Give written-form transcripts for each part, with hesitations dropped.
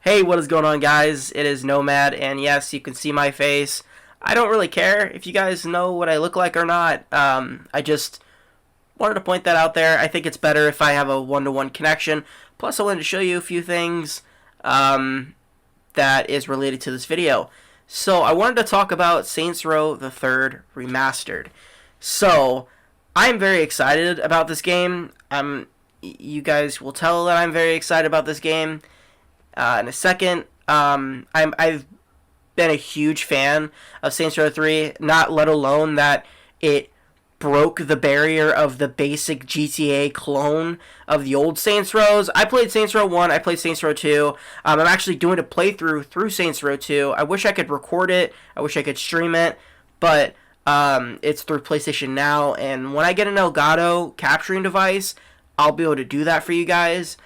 Hey, what is going on, guys? It is Nomad, and yes, you can see my face. I don't really care if you guys know what I look like or not. I just wanted to point that out there. I think it's better if I have a one-to-one connection. Plus, I wanted to show you a few things that is related to this video. So, I wanted to talk about Saints Row the Third Remastered. So, I'm very excited about this game. You guys will tell that I'm very excited about this game in a second. I've been a huge fan of Saints Row 3, not let alone that it broke the barrier of the basic GTA clone of the old Saints Rows. I played Saints Row 1, I played Saints Row 2. I'm actually doing a playthrough through Saints Row 2. I wish I could record it, I wish I could stream it, but it's through PlayStation Now, and when I get an Elgato capturing device, I'll be able to do that for you guys.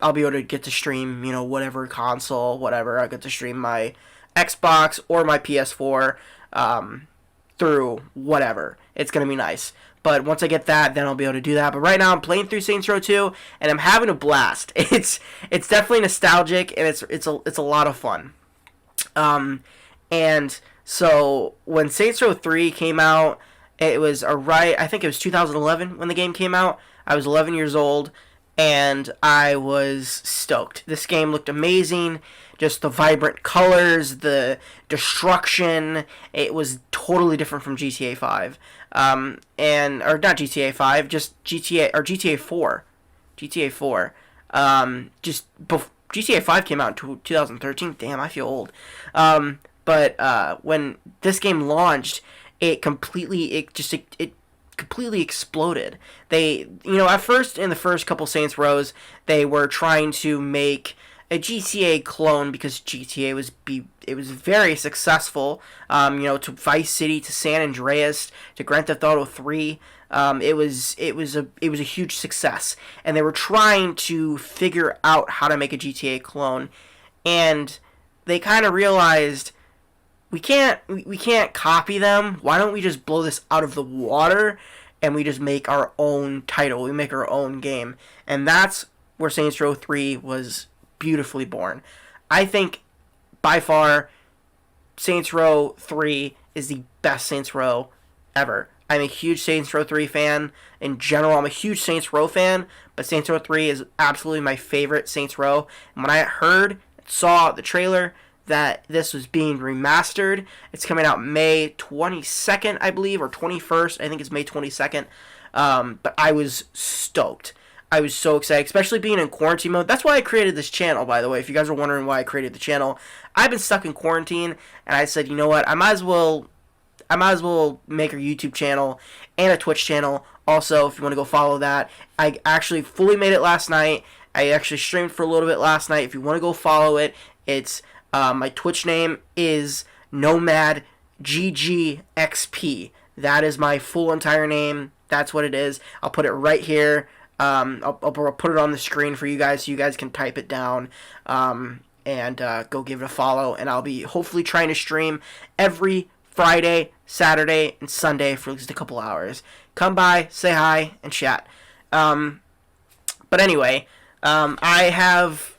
I'll be able to get to stream, whatever console, whatever. I get to stream my Xbox or my PS4 through whatever. It's going to be nice. But once I get that, then I'll be able to do that. But right now, I'm playing through Saints Row 2, and I'm having a blast. It's definitely nostalgic, and it's a lot of fun. And so when Saints Row 3 came out, I think it was 2011 when the game came out. I was 11 years old, and I was stoked. This game looked amazing. Just the vibrant colors, the destruction. It was totally different from GTA 5. Or not GTA 5, just GTA 4. GTA 4. GTA 5 came out in 2013. Damn, I feel old. But when this game launched, it completely exploded. They, at first, in the first couple Saints Rows, they were trying to make a GTA clone because GTA was very successful. To Vice City, to San Andreas, to Grand Theft Auto 3. It was a huge success, and they were trying to figure out how to make a GTA clone, and they kind of realized we can't copy them. Why don't we just blow this out of the water and we just make our own title? We make our own game. And that's where Saints Row 3 was beautifully born. I think by far Saints Row 3 is the best Saints Row ever. I'm a huge Saints Row 3 fan. In general, I'm a huge Saints Row fan, but Saints Row 3 is absolutely my favorite Saints Row. And when I saw the trailer that this was being remastered. It's coming out May 22nd, I believe, or 21st. I think it's May 22nd. But I was stoked. I was so excited, especially being in quarantine mode. That's why I created this channel, by the way. If you guys are wondering why I created the channel, I've been stuck in quarantine, and I said, you know what, I might as well make a YouTube channel and a Twitch channel. Also, if you want to go follow that, I actually fully made it last night. I actually streamed for a little bit last night. If you want to go follow it, it's my Twitch name is NomadGGXP. That is my full entire name. That's what it is. I'll put it right here. I'll put it on the screen for you guys so you guys can type it down and go give it a follow. And I'll be hopefully trying to stream every Friday, Saturday, and Sunday for at least a couple hours. Come by, say hi, and chat. But anyway, I've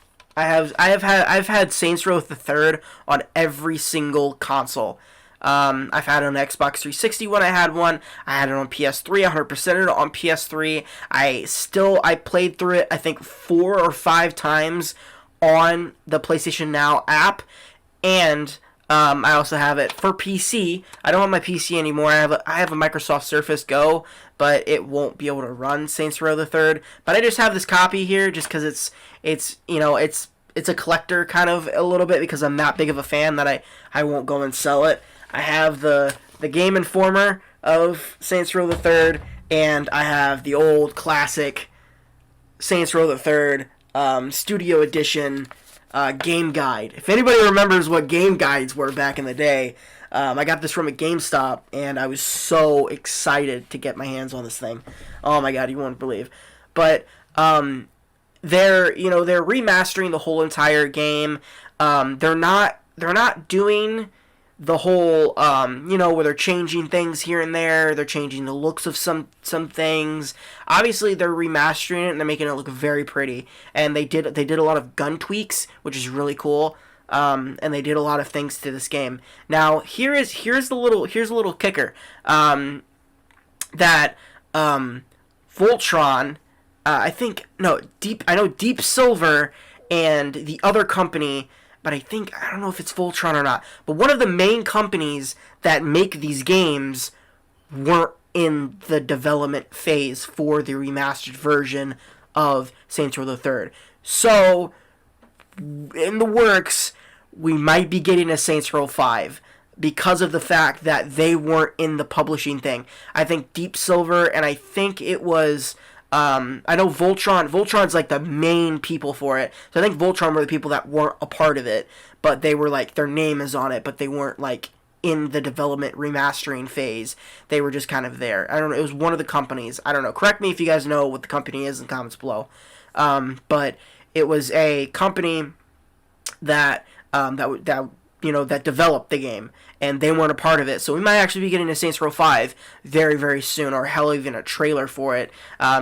had Saints Row the Third on every single console. I've had it on Xbox 360 when I had one. I had it on PS3. 100%ed it on PS3. I played through it, I think, 4 or 5 times on the PlayStation Now app, and I also have it for PC. I don't have my PC anymore. I have a Microsoft Surface Go, but it won't be able to run Saints Row the Third. But I just have this copy here just because it's a collector kind of a little bit because I'm that big of a fan that I won't go and sell it. I have the Game Informer of Saints Row the Third, and I have the old classic Saints Row the Third Studio Edition game guide. If anybody remembers what game guides were back in the day, I got this from a GameStop, and I was so excited to get my hands on this thing. Oh my god, you won't believe. But they're remastering the whole entire game. They're not doing the whole, where they're changing things here and there. They're changing the looks of some things. Obviously, they're remastering it and they're making it look very pretty. And they did a lot of gun tweaks, which is really cool. And they did a lot of things to this game. Now, here's a little kicker. That Voltron, I know Deep Silver and the other company, but I don't know if it's Voltron or not, but one of the main companies that make these games weren't in the development phase for the remastered version of Saints Row the Third. So, in the works, we might be getting a Saints Row 5 because of the fact that they weren't in the publishing thing. I think Deep Silver, and I think it was, I know Voltron's like the main people for it. So I think Voltron were the people that weren't a part of it, but they were like, their name is on it, but they weren't like in the development remastering phase. They were just kind of there. I don't know, it was one of the companies. I don't know. Correct me if you guys know what the company is in the comments below. But it was a company that that developed the game, and they weren't a part of it. So we might actually be getting a Saints Row 5 very, very soon, or hell, even a trailer for it,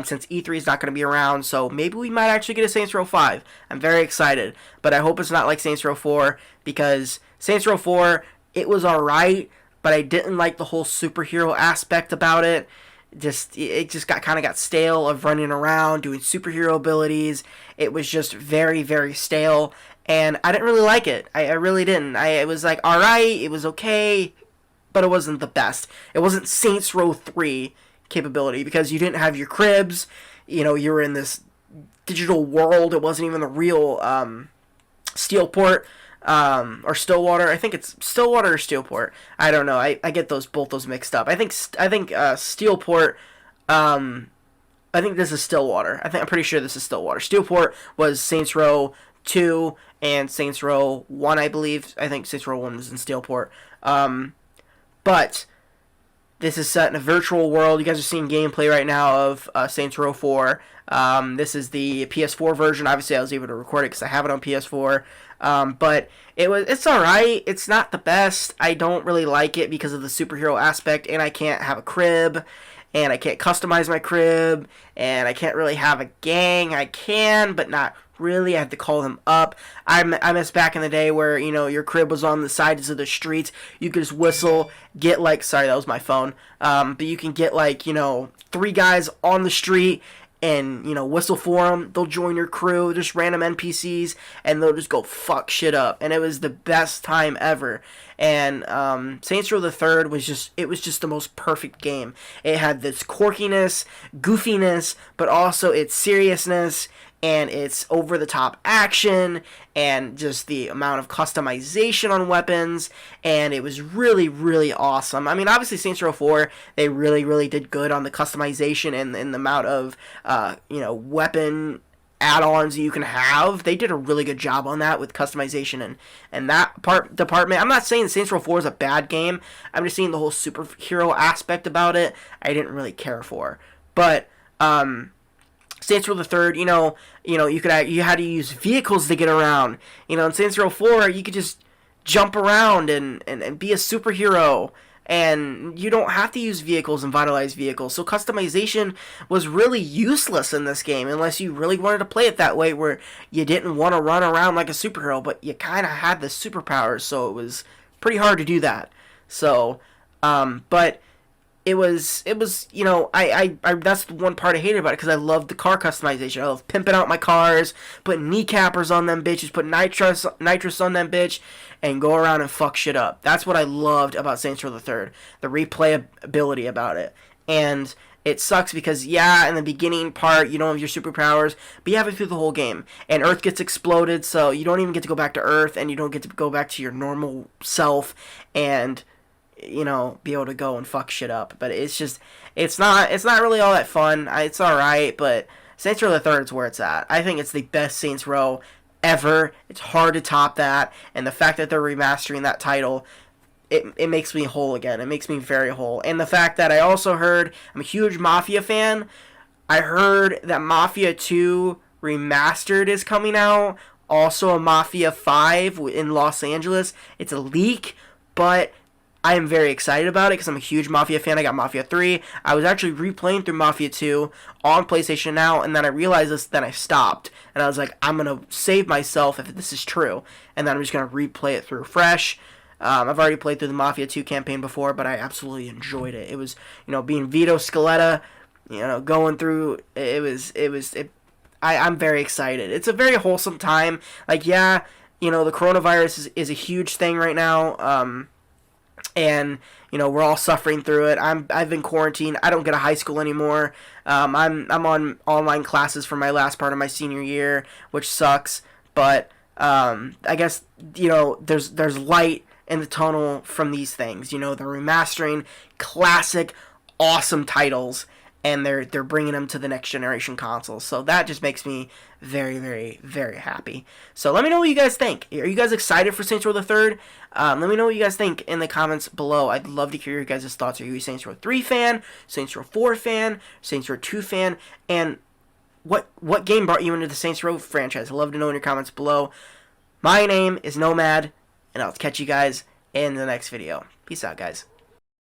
since E3 is not going to be around. So maybe we might actually get a Saints Row 5. I'm very excited, but I hope it's not like Saints Row 4, because Saints Row 4, it was alright, but I didn't like the whole superhero aspect about it. It just got stale of running around doing superhero abilities. It was just very, very stale, and I didn't really like it. I really didn't. It was like, alright, it was okay, but it wasn't the best. It wasn't Saints Row 3 capability, because you didn't have your cribs, you were in this digital world. It wasn't even the real Steelport, or Stillwater. I think it's Stillwater or Steelport. I don't know. I get both those mixed up. I think Steelport, I think this is Stillwater. I'm pretty sure this is Stillwater. Steelport was Saints Row 2 and Saints Row 1, I believe. I think Saints Row 1 was in Steelport. But this is set in a virtual world. You guys are seeing gameplay right now of Saints Row 4. This is the PS4 version. Obviously, I was able to record it because I have it on PS4. But it's alright. It's not the best. I don't really like it because of the superhero aspect, and I can't have a crib, and I can't customize my crib, and I can't really have a gang. I can, but not really. I have to call them up. I miss back in the day where, your crib was on the sides of the streets. You could just whistle, get sorry, that was my phone. But you can get 3 guys on the street and, whistle for them. They'll join your crew, just random NPCs, and they'll just go fuck shit up. And it was the best time ever. And Saints Row the Third was just the most perfect game. It had this quirkiness, goofiness, but also its seriousness, and its over-the-top action, and just the amount of customization on weapons, and it was really, really awesome. I mean, obviously, Saints Row 4, they really, really did good on the customization and the amount of, weapon add-ons you can have. They did a really good job on that with customization and that department. I'm not saying Saints Row 4 is a bad game. I'm just saying the whole superhero aspect about it, I didn't really care for. But, Saints Row the Third, you had to use vehicles to get around. In Saints Row 4, you could just jump around and be a superhero, and you don't have to use vehicles and vitalize vehicles. So customization was really useless in this game, unless you really wanted to play it that way, where you didn't want to run around like a superhero, but you kind of had the superpowers, so it was pretty hard to do that. So, but It was, I that's the one part I hated about it, because I loved the car customization. I love pimping out my cars, putting kneecappers on them bitches, putting nitrous on them bitch, and go around and fuck shit up. That's what I loved about Saints Row the Third, the replayability about it. And it sucks because, in the beginning part, you don't have your superpowers, but you have it through the whole game. And Earth gets exploded, so you don't even get to go back to Earth, and you don't get to go back to your normal self, and be able to go and fuck shit up. But it's not really all that fun. It's alright, but Saints Row the Third is where it's at. I think it's the best Saints Row ever. It's hard to top that, and the fact that they're remastering that title, it makes me whole again. It makes me very whole. And the fact that I also heard, I'm a huge Mafia fan, I heard that Mafia 2 Remastered is coming out, also a Mafia 5 in Los Angeles. It's a leak, but I am very excited about it because I'm a huge Mafia fan. I got Mafia 3. I was actually replaying through Mafia 2 on PlayStation Now, and then I realized this, then I stopped. And I was like, I'm going to save myself if this is true. And then I'm just going to replay it through fresh. I've already played through the Mafia 2 campaign before, but I absolutely enjoyed it. It was, being Vito Scaletta, going through, I'm very excited. It's a very wholesome time. Like, yeah, the coronavirus is a huge thing right now. And we're all suffering through it. I've been quarantined. I don't go to high school anymore. I'm on online classes for my last part of my senior year, which sucks. But I guess there's light in the tunnel from these things. They're remastering classic, awesome titles, and they're bringing them to the next generation consoles. So that just makes me very, very, very happy. So let me know what you guys think. Are you guys excited for Saints Row the Third? Let me know what you guys think in the comments below. I'd love to hear your guys' thoughts. Are you a Saints Row 3 fan, Saints Row 4 fan, Saints Row 2 fan, and what game brought you into the Saints Row franchise? I'd love to know in your comments below. My name is Nomad, and I'll catch you guys in the next video. Peace out, guys.